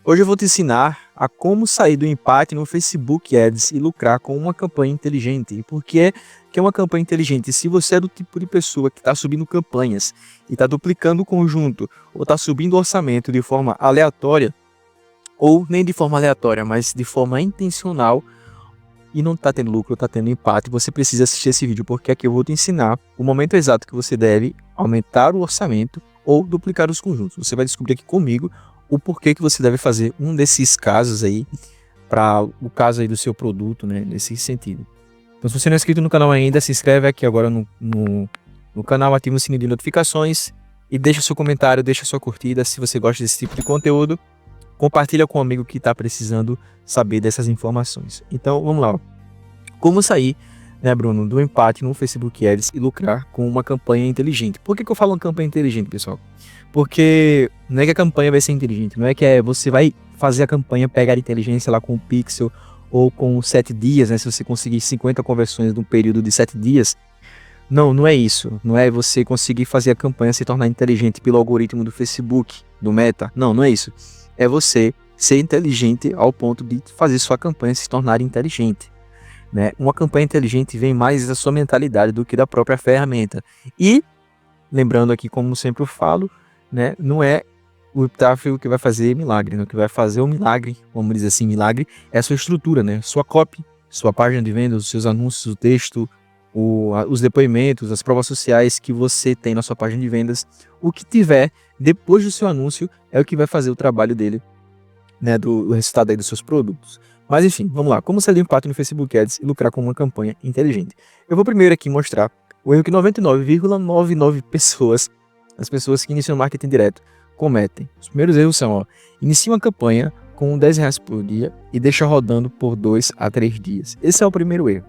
Hoje eu vou te ensinar a como sair do empate no Facebook Ads e lucrar com uma campanha inteligente. E por que é uma campanha inteligente? Se você é do tipo de pessoa que está subindo campanhas e está duplicando o conjunto ou está subindo o orçamento de forma aleatória, ou nem de forma aleatória, mas de forma intencional, e não está tendo lucro, está tendo empate, você precisa assistir esse vídeo, porque aqui eu vou te ensinar o momento exato que você deve aumentar o orçamento ou duplicar os conjuntos. Você vai descobrir aqui comigo o porquê que você deve fazer um desses casos aí, para o caso aí do seu produto, né, nesse sentido. Então, se você não é inscrito no canal ainda, se inscreve aqui agora no canal, ativa o sininho de notificações e deixa seu comentário, deixa sua curtida se você gosta desse tipo de conteúdo. Compartilha com um amigo que está precisando saber dessas informações. Então, vamos lá. Como sair, né, Bruno, do empate no Facebook Ads e lucrar com uma campanha inteligente? Por que eu falo uma campanha inteligente, pessoal? Porque não é que a campanha vai ser inteligente, não é que você vai fazer a campanha pegar inteligência lá com o pixel ou com 7 dias, né? Se você conseguir 50 conversões num período de 7 dias. Não, não é isso. Não é você conseguir fazer a campanha se tornar inteligente pelo algoritmo do Facebook, do Meta. Não, não é isso. É você ser inteligente ao ponto de fazer sua campanha se tornar inteligente, né? Uma campanha inteligente vem mais da sua mentalidade do que da própria ferramenta. E, lembrando aqui, como sempre eu falo, né, não é o tráfego que vai fazer milagre, né? O que vai fazer o milagre, vamos dizer assim, milagre, é a sua estrutura, né? Sua copy, sua página de vendas, os seus anúncios, o texto, os depoimentos, as provas sociais que você tem na sua página de vendas. O que tiver depois do seu anúncio é o que vai fazer o trabalho dele, né, do resultado aí dos seus produtos. Mas enfim, vamos lá. Como sair do empate no Facebook Ads e lucrar com uma campanha inteligente? Eu vou primeiro aqui mostrar o erro que 99,99 pessoas, as pessoas que iniciam marketing direto, cometem. Os primeiros erros são, inicia uma campanha com R$10 por dia e deixa rodando por 2 a 3 dias. Esse é o primeiro erro.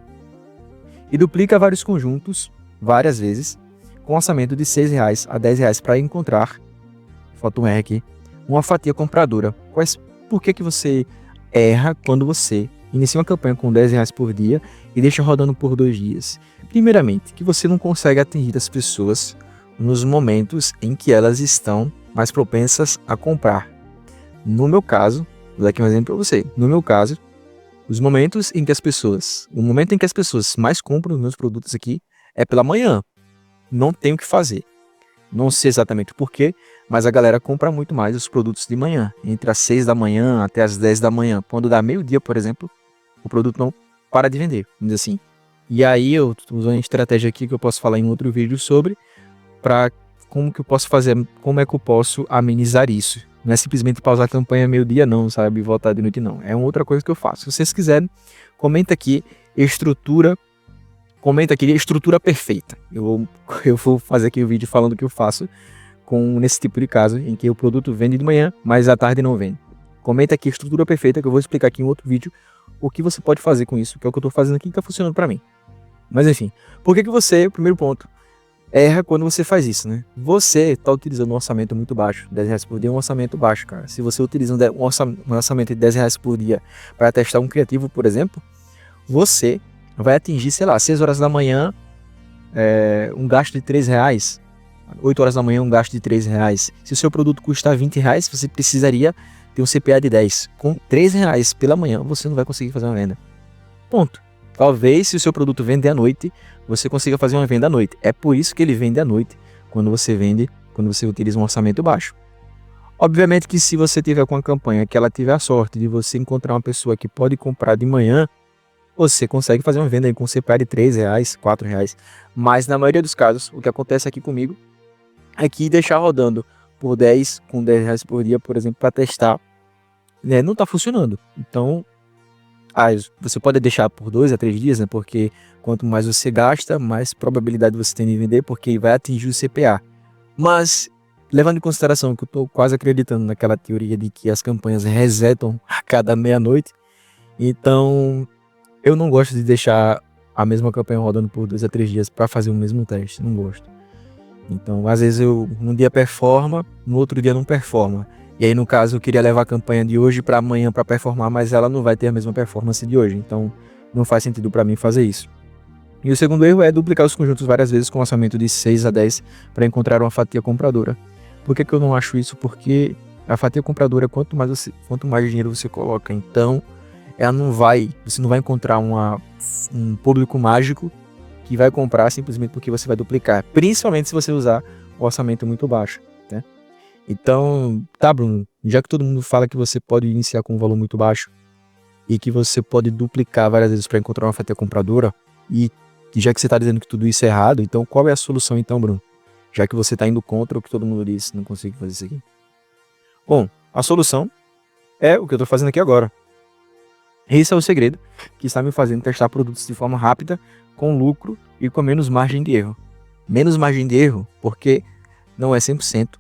E duplica vários conjuntos, várias vezes, com orçamento de R$6 a R$10 para encontrar, falta um R aqui, uma fatia compradora. Por que você erra quando você inicia uma campanha com R$10 por dia e deixa rodando por 2 dias? Primeiramente, que você não consegue atingir as pessoas nos momentos em que elas estão mais propensas a comprar. No meu caso, vou dar aqui um exemplo para você. No meu caso, o momento em que as pessoas mais compram os meus produtos aqui é pela manhã. Não tenho o que fazer. Não sei exatamente o porquê, mas a galera compra muito mais os produtos de manhã, entre as 6 da manhã até as 10 da manhã. Quando dá meio-dia, por exemplo, o produto não para de vender, vamos dizer assim. E aí eu uso uma estratégia aqui que eu posso falar em outro vídeo sobre, para como que eu posso fazer, como é que eu posso amenizar isso. Não é simplesmente pausar a campanha meio-dia não, sabe, e voltar de noite não. É uma outra coisa que eu faço. Se vocês quiserem, comenta aqui estrutura perfeita. Eu vou fazer aqui o vídeo falando o que eu faço nesse tipo de caso, em que o produto vende de manhã, mas à tarde não vende. Comenta aqui estrutura perfeita, que eu vou explicar aqui em outro vídeo o que você pode fazer com isso, que é o que eu estou fazendo aqui, que está funcionando para mim. Mas enfim, por que você, primeiro ponto, erra quando você faz isso, né? Você está utilizando um orçamento muito baixo. R$10 por dia é um orçamento baixo, cara. Se você utiliza um orçamento de R$10 por dia para testar um criativo, por exemplo, você vai atingir, sei lá, 6 horas da manhã, um gasto de R$3. 8 horas da manhã, um gasto de R$3. Se o seu produto custa R$20, você precisaria ter um CPA de 10. Com R$3 pela manhã, você não vai conseguir fazer uma venda. Ponto. Talvez, se o seu produto vender à noite, você consiga fazer uma venda à noite. É por isso que ele vende à noite, quando você utiliza um orçamento baixo. Obviamente que se você tiver com uma campanha que ela tiver a sorte de você encontrar uma pessoa que pode comprar de manhã, você consegue fazer uma venda aí com CPA de R$3, R$4. Mas na maioria dos casos, o que acontece aqui comigo é que deixar rodando por 10, com R$10 por dia, por exemplo, para testar, né, não está funcionando. Então, você pode deixar por 2 a 3 dias, né? Porque quanto mais você gasta, mais probabilidade você tem de vender, porque vai atingir o CPA. Mas, levando em consideração que eu estou quase acreditando naquela teoria de que as campanhas resetam a cada meia-noite, então eu não gosto de deixar a mesma campanha rodando por 2 a 3 dias para fazer o mesmo teste, não gosto. Então, às vezes um dia performa, no outro dia não performa. E aí, no caso, eu queria levar a campanha de hoje para amanhã para performar, mas ela não vai ter a mesma performance de hoje. Então, não faz sentido para mim fazer isso. E o segundo erro é duplicar os conjuntos várias vezes com orçamento de 6 a 10 para encontrar uma fatia compradora. Por que eu não acho isso? Porque A fatia compradora, quanto mais dinheiro você coloca, então você não vai encontrar um público mágico que vai comprar simplesmente porque você vai duplicar, principalmente se você usar o orçamento muito baixo, né? Então, tá, Bruno, já que todo mundo fala que você pode iniciar com um valor muito baixo e que você pode duplicar várias vezes para encontrar uma fatia compradora, e já que você está dizendo que tudo isso é errado, então qual é a solução então, Bruno? Já que você está indo contra o que todo mundo diz, não consigo fazer isso aqui. Bom, a solução é o que eu estou fazendo aqui agora. Esse é o segredo que está me fazendo testar produtos de forma rápida, com lucro e com menos margem de erro. Menos margem de erro porque não é 100%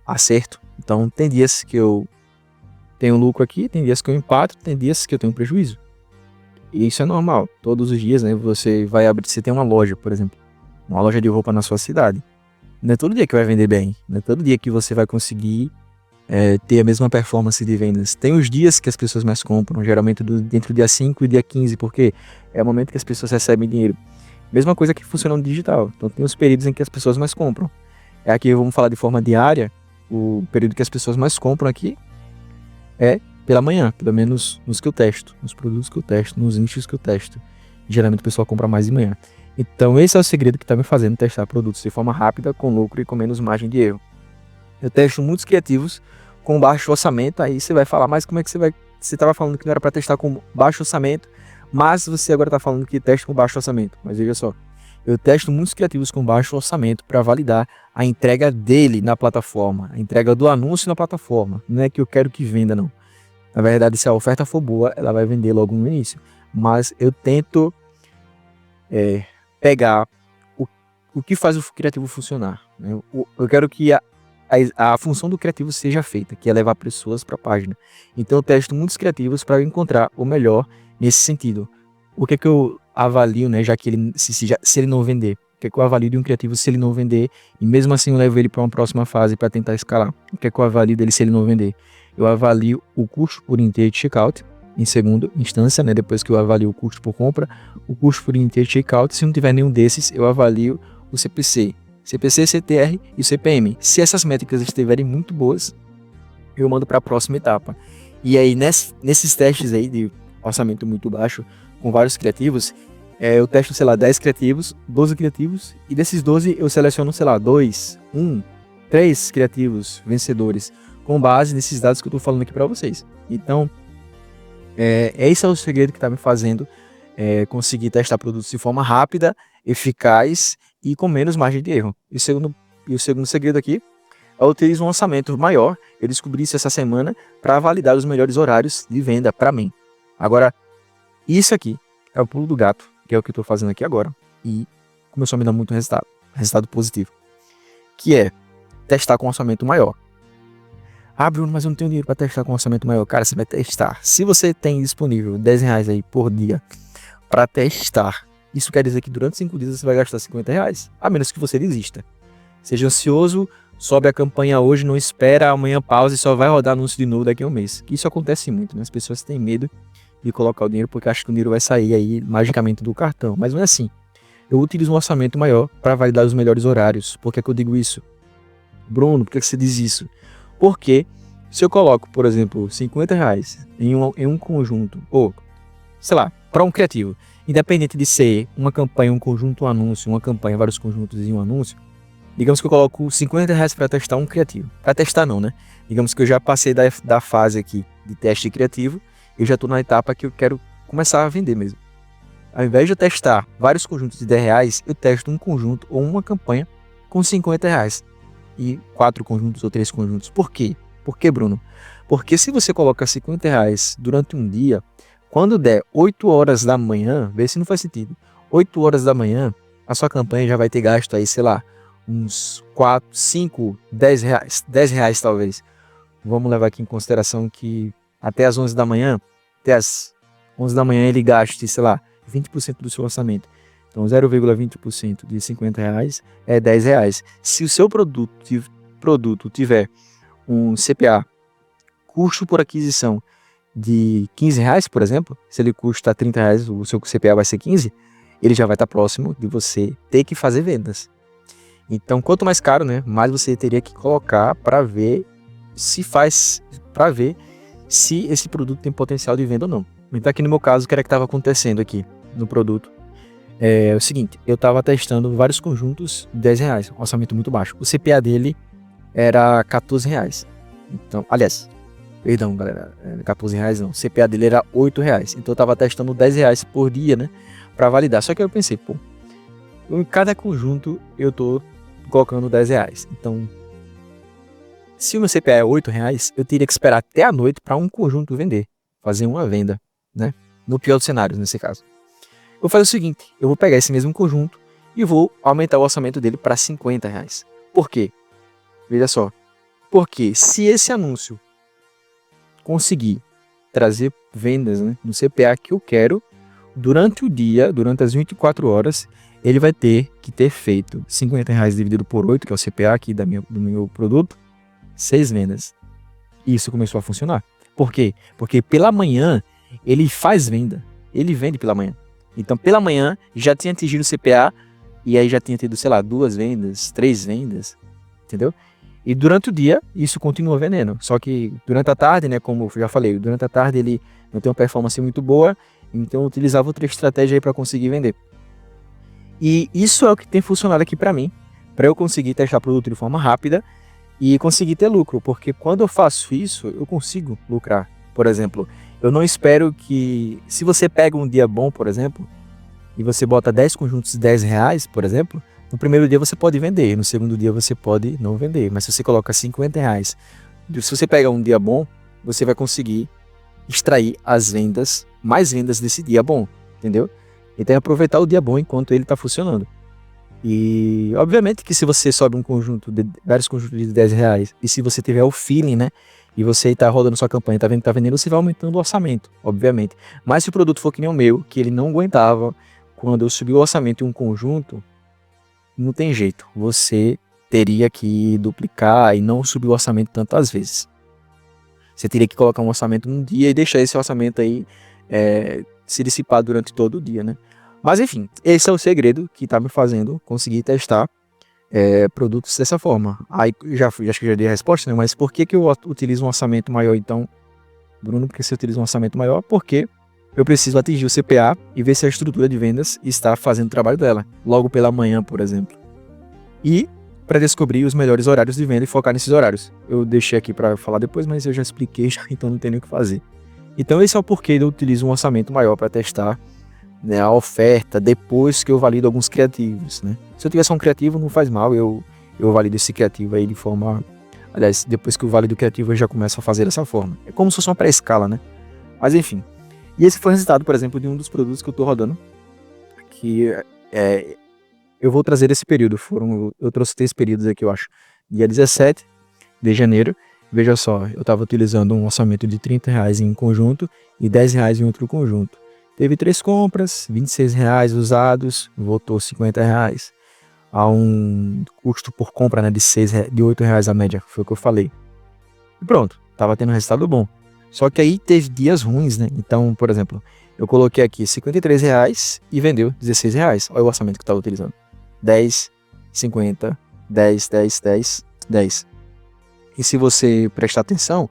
acerto. Então tem dias que eu tenho lucro aqui, tem dias que eu empato, tem dias que eu tenho prejuízo. E isso é normal. Todos os dias, né, você tem uma loja, por exemplo, uma loja de roupa na sua cidade. Não é todo dia que vai vender bem, não é todo dia que você vai conseguir ter a mesma performance de vendas. Tem os dias que as pessoas mais compram, geralmente entre o dia 5 e o dia 15, porque é o momento que as pessoas recebem dinheiro. Mesma coisa que funciona no digital. Então tem os períodos em que as pessoas mais compram. Aqui vamos falar de forma diária, o período que as pessoas mais compram aqui é pela manhã, pelo menos nos que eu testo, nos produtos que eu testo, nos nichos que eu testo. Geralmente o pessoal compra mais de manhã. Então esse é o segredo que está me fazendo testar produtos de forma rápida, com lucro e com menos margem de erro. Eu testo muitos criativos com baixo orçamento, aí você vai falar, mas como é que você estava falando que não era para testar com baixo orçamento, mas você agora está falando que testa com baixo orçamento. Mas veja só, eu testo muitos criativos com baixo orçamento para validar a entrega dele na plataforma, a entrega do anúncio na plataforma. Não é que eu quero que venda, não. Na verdade, se a oferta for boa, ela vai vender logo no início. Mas eu tento pegar o que faz o criativo funcionar, né? Eu quero que a função do criativo seja feita, que é levar pessoas para a página. Então eu testo muitos criativos para encontrar o melhor nesse sentido. O que é que eu avalio, né, já que ele se ele não vender? O que é que eu avalio de um criativo se ele não vender? E mesmo assim eu levo ele para uma próxima fase para tentar escalar. O que é que eu avalio dele se ele não vender? Eu avalio o custo por inteiro de checkout, em segunda instância, né, depois que eu avalio o custo por compra, o custo por inteiro de checkout. Se não tiver nenhum desses, eu avalio o CPC, CTR e o CPM. Se essas métricas estiverem muito boas, eu mando para a próxima etapa. E aí, nesses testes aí de orçamento muito baixo, com vários criativos, eu testo, sei lá, 10 criativos, 12 criativos, e desses 12 eu seleciono, sei lá, 3 criativos vencedores, com base nesses dados que eu estou falando aqui para vocês. Então, esse é o segredo que está me fazendo conseguir testar produtos de forma rápida, eficaz e com menos margem de erro. E o segundo segredo aqui é utilizar um orçamento maior. Eu descobri isso essa semana para validar os melhores horários de venda para mim. Agora, isso aqui é o pulo do gato, que é o que eu estou fazendo aqui agora, e começou a me dar muito resultado positivo, que é testar com um orçamento maior. Ah, Bruno, mas eu não tenho dinheiro para testar com um orçamento maior. Cara, você vai testar. Se você tem disponível R$10 aí por dia para testar, isso quer dizer que durante 5 dias você vai gastar R$50, a menos que você desista. Seja ansioso, sobe a campanha hoje, não espera, amanhã pausa e só vai rodar anúncio de novo daqui a um mês. Isso acontece muito, né? As pessoas têm medo de colocar o dinheiro porque acham que o dinheiro vai sair aí magicamente do cartão. Mas não é assim. Eu utilizo um orçamento maior para validar os melhores horários. Por que é que eu digo isso? Bruno, por que você diz isso? Porque se eu coloco, por exemplo, R$50 em um conjunto, ou, sei lá, para um criativo, independente de ser uma campanha, um conjunto, um anúncio, uma campanha, vários conjuntos e um anúncio, digamos que eu coloco R$50 para testar um criativo. Para testar não, né? Digamos que eu já passei da fase aqui de teste criativo, eu já estou na etapa que eu quero começar a vender mesmo. Ao invés de eu testar vários conjuntos de R$10, eu testo um conjunto ou uma campanha com R$50. E 4 conjuntos ou 3 conjuntos. Por quê? Por que, Bruno? Porque se você coloca R$50 durante um dia, quando der 8 horas da manhã, vê se não faz sentido, 8 horas da manhã, a sua campanha já vai ter gasto aí, sei lá, uns 4, 5, 10 reais, 10 reais talvez. Vamos levar aqui em consideração que até as 11 da manhã, ele gaste, sei lá, 20% do seu orçamento. Então 0,20% de R$50 é R$10. Se o seu produto tiver um CPA, custo por aquisição, de R$15, por exemplo, se ele custa R$30, o seu CPA vai ser 15, ele já vai estar próximo de você ter que fazer vendas. Então, quanto mais caro, né, mais você teria que colocar para ver se faz para ver se esse produto tem potencial de venda ou não. Então aqui no meu caso, o que era que estava acontecendo aqui no produto? É o seguinte, eu estava testando vários conjuntos de R$10, um orçamento muito baixo. O CPA dele era R$14. Então, aliás, perdão galera, R$14 não, o CPA dele era R$8. Então eu estava testando R$10 por dia, né, para validar. Só que eu pensei, pô, em cada conjunto eu tô colocando R$10. Então, se o meu CPA é R$8, eu teria que esperar até a noite para um conjunto vender, fazer uma venda, né? No pior dos cenários, nesse caso. Eu vou fazer o seguinte, eu vou pegar esse mesmo conjunto e vou aumentar o orçamento dele para R$50. Por quê? Veja só. Porque se esse anúncio conseguir trazer vendas, né, no CPA que eu quero, durante o dia, durante as 24 horas, ele vai ter que ter feito R$50 dividido por 8, que é o CPA aqui do meu produto, 6 vendas. E isso começou a funcionar. Por quê? Porque pela manhã ele faz venda. Ele vende pela manhã. Então pela manhã já tinha atingido o CPA e aí já tinha tido, sei lá, 2 vendas, 3 vendas. Entendeu? E durante o dia isso continua vendendo. Só que durante a tarde, né, como eu já falei, durante a tarde ele não tem uma performance muito boa. Então eu utilizava outra estratégia aí para conseguir vender. E isso é o que tem funcionado aqui para mim. Para eu conseguir testar produto de forma rápida e conseguir ter lucro, porque quando eu faço isso, eu consigo lucrar. Por exemplo, eu não espero que... Se você pega um dia bom, por exemplo, e você bota 10 conjuntos de R$10, por exemplo, no primeiro dia você pode vender, no segundo dia você pode não vender. Mas se você coloca R$50, se você pega um dia bom, você vai conseguir extrair as vendas, mais vendas desse dia bom, entendeu? Então é aproveitar o dia bom enquanto ele está funcionando. E obviamente que se você sobe um conjunto de vários conjuntos de R$10 e se você tiver o feeling, né, e você está rodando sua campanha, tá vendo que tá vendendo, você vai aumentando o orçamento, obviamente. Mas se o produto for que nem o meu, que ele não aguentava, quando eu subi o orçamento em um conjunto, não tem jeito, você teria que duplicar e não subir o orçamento tantas vezes. Você teria que colocar um orçamento num dia e deixar esse orçamento aí se dissipar durante todo o dia, né? Mas enfim, esse é o segredo que está me fazendo conseguir testar produtos dessa forma. Aí acho que já dei a resposta, né? Mas por que eu utilizo um orçamento maior então, Bruno? Porque você utiliza um orçamento maior? Porque eu preciso atingir o CPA e ver se a estrutura de vendas está fazendo o trabalho dela, logo pela manhã, por exemplo. E para descobrir os melhores horários de venda e focar nesses horários. Eu deixei aqui para falar depois, mas eu já expliquei, então não tem nem o que fazer. Então esse é o porquê eu utilizo um orçamento maior para testar, né, a oferta depois que eu valido alguns criativos, né? Se eu tiver só um criativo, não faz mal, eu valido esse criativo aí de forma... Aliás, depois que eu valido o criativo, eu já começo a fazer dessa forma. É como se fosse uma pré-escala, né? Mas enfim. E esse foi o resultado, por exemplo, de um dos produtos que eu tô rodando, que eu vou trazer esse período. Eu trouxe 3 períodos aqui, eu acho. Dia 17 de janeiro. Veja só, eu estava utilizando um orçamento de R$30 em um conjunto e R$10 em outro conjunto. Teve 3 compras, R$26 usados, voltou R$50. A um custo por compra, né, de R$8 a média, foi o que eu falei. E pronto, tava tendo um resultado bom. Só que aí teve dias ruins, né? Então, por exemplo, eu coloquei aqui R$53 e vendeu R$16. Olha o orçamento que eu tava utilizando. 10, 50, 10, 10, 10, 10. E se você prestar atenção,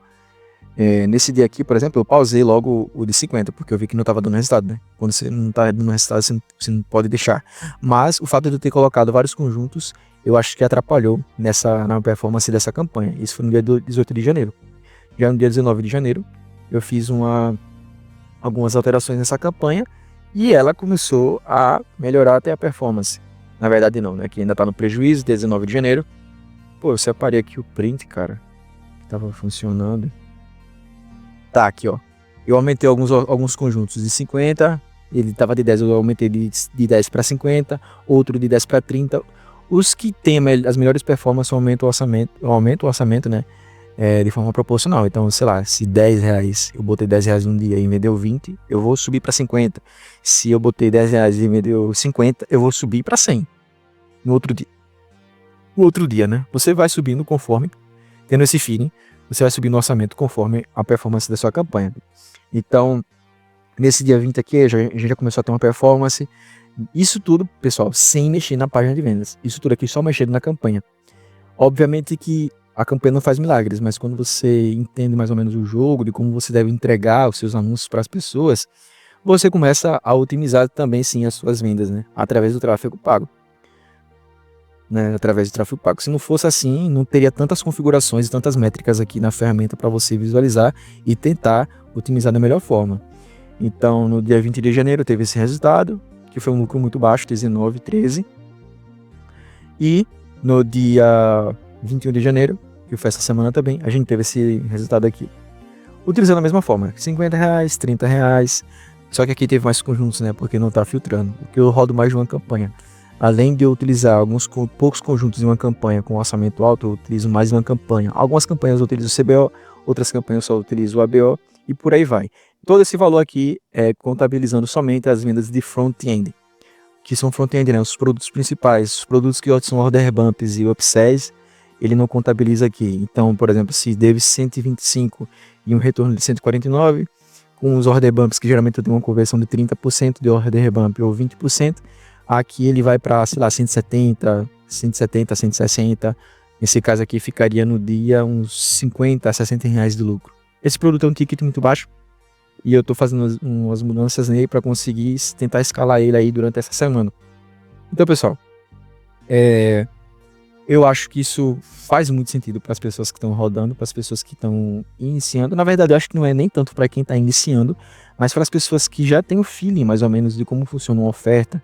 nesse dia aqui, por exemplo, eu pausei logo o de 50, porque eu vi que não estava dando resultado, né? Quando você não está dando resultado, você não pode deixar. Mas o fato de eu ter colocado vários conjuntos, eu acho que atrapalhou na performance dessa campanha. Isso foi no dia 18 de janeiro. Já no dia 19 de janeiro, eu fiz algumas alterações nessa campanha e ela começou a melhorar até a performance. Na verdade não, né? Que ainda está no prejuízo, dia 19 de janeiro. Pô, eu separei aqui o print, cara, que tava funcionando. Tá, aqui, ó. Eu aumentei alguns conjuntos de 50, ele tava de 10, eu aumentei de 10 para 50, outro de 10 para 30. Os que têm as melhores performances, eu aumento o orçamento, né? De forma proporcional. Então, sei lá, se R$10, eu botei R$10 num dia e vendeu 20, eu vou subir para 50. Se eu botei R$10 e vendeu 50, eu vou subir para 100 no outro dia. No outro dia, né? Você vai subindo conforme, tendo esse feeling, você vai subindo o orçamento conforme a performance da sua campanha. Então, nesse dia 20 aqui, a gente já começou a ter uma performance. Isso tudo, pessoal, sem mexer na página de vendas. Isso tudo aqui só mexendo na campanha. Obviamente que a campanha não faz milagres, mas quando você entende mais ou menos o jogo, de como você deve entregar os seus anúncios para as pessoas, você começa a otimizar também sim as suas vendas, né? Através do tráfego pago. Né? Através do tráfego pago. Se não fosse assim, não teria tantas configurações e tantas métricas aqui na ferramenta para você visualizar e tentar otimizar da melhor forma. Então, no dia 20 de janeiro teve esse resultado, que foi um lucro muito baixo, 19,13. E no dia 21 de janeiro, que foi essa semana também, a gente teve esse resultado aqui. Utilizando a mesma forma, R$50, R$30, só que aqui teve mais conjuntos, né, porque não está filtrando, porque eu rodo mais de uma campanha. Além de eu utilizar poucos conjuntos em uma campanha com orçamento alto, eu utilizo mais uma campanha. Algumas campanhas eu utilizo o CBO, outras campanhas eu só utilizo o ABO e por aí vai. Todo esse valor aqui é contabilizando somente as vendas de front-end, que são front-end, né, os produtos principais, os produtos que são order bumps e upsells, ele não contabiliza aqui. Então, por exemplo, se deve 125 e um retorno de 149, com os order bumps que geralmente eu tenho uma conversão de 30% de order bump ou 20%, aqui ele vai para, sei lá, 170, 160. Nesse caso aqui ficaria no dia uns 50 a 60 reais de lucro. Esse produto é um ticket muito baixo e eu estou fazendo umas mudanças nele para conseguir tentar escalar ele aí durante essa semana. Então, pessoal, eu acho que isso faz muito sentido para as pessoas que estão rodando, para as pessoas que estão iniciando. Na verdade, eu acho que não é nem tanto para quem está iniciando, mas para as pessoas que já têm o feeling mais ou menos de como funciona uma oferta,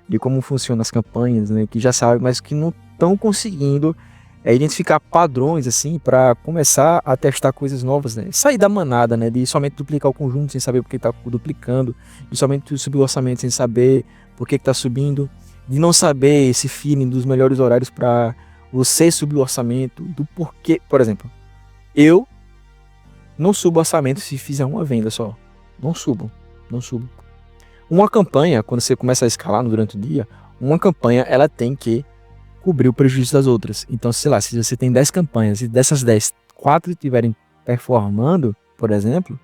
de como funcionam as campanhas, né, que já sabem, mas que não estão conseguindo identificar padrões assim para começar a testar coisas novas, né? Sair da manada, né, de somente duplicar o conjunto sem saber por que está duplicando, de somente subir o orçamento sem saber por que está subindo, de não saber esse feeling dos melhores horários para você subir o orçamento, do porquê. Por exemplo, eu não subo orçamento se fizer uma venda só. Não subo. Uma campanha, quando você começa a escalar durante o dia, uma campanha ela tem que cobrir o prejuízo das outras. Então, sei lá, se você tem 10 campanhas e dessas 10, 4 estiverem performando, por exemplo,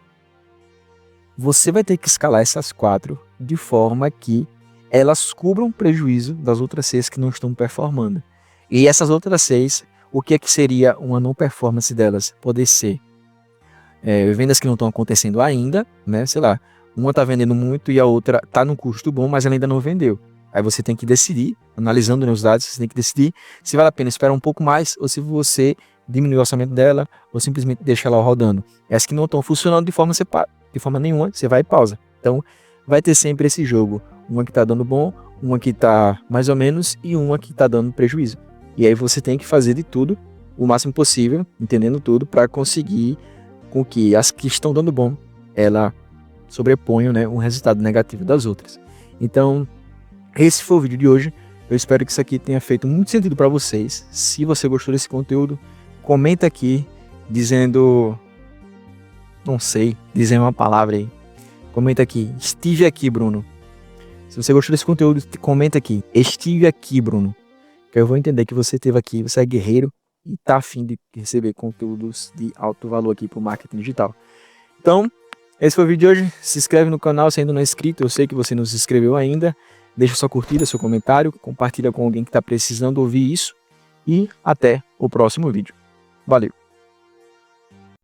você vai ter que escalar essas 4 de forma que elas cubram o prejuízo das outras 6 que não estão performando. E essas outras 6, o que é que seria uma não performance delas? Poder ser vendas que não estão acontecendo ainda, né? Sei lá, uma está vendendo muito e a outra está num custo bom, mas ela ainda não vendeu. Aí você tem que decidir, analisando, né, os dados, você tem que decidir se vale a pena esperar um pouco mais ou se você diminui o orçamento dela ou simplesmente deixa ela rodando. Essas que não estão funcionando de forma nenhuma, você vai e pausa. Então, vai ter sempre esse jogo. Uma que está dando bom, uma que está mais ou menos e uma que está dando prejuízo. E aí você tem que fazer de tudo, o máximo possível, entendendo tudo, para conseguir com que as que estão dando bom, ela sobreponham, né, um resultado negativo das outras. Então, esse foi o vídeo de hoje. Eu espero que isso aqui tenha feito muito sentido para vocês. Se você gostou desse conteúdo, comenta aqui dizendo, não sei, dizendo uma palavra aí. Comenta aqui, estive aqui, Bruno. Se você gostou desse conteúdo, comenta aqui, estive aqui, Bruno. Que eu vou entender que você esteve aqui, você é guerreiro e está a fim de receber conteúdos de alto valor aqui para o marketing digital. Então, esse foi o vídeo de hoje. Se inscreve no canal se ainda não é inscrito. Eu sei que você não se inscreveu ainda. Deixa sua curtida, seu comentário, compartilha com alguém que está precisando ouvir isso. E até o próximo vídeo. Valeu!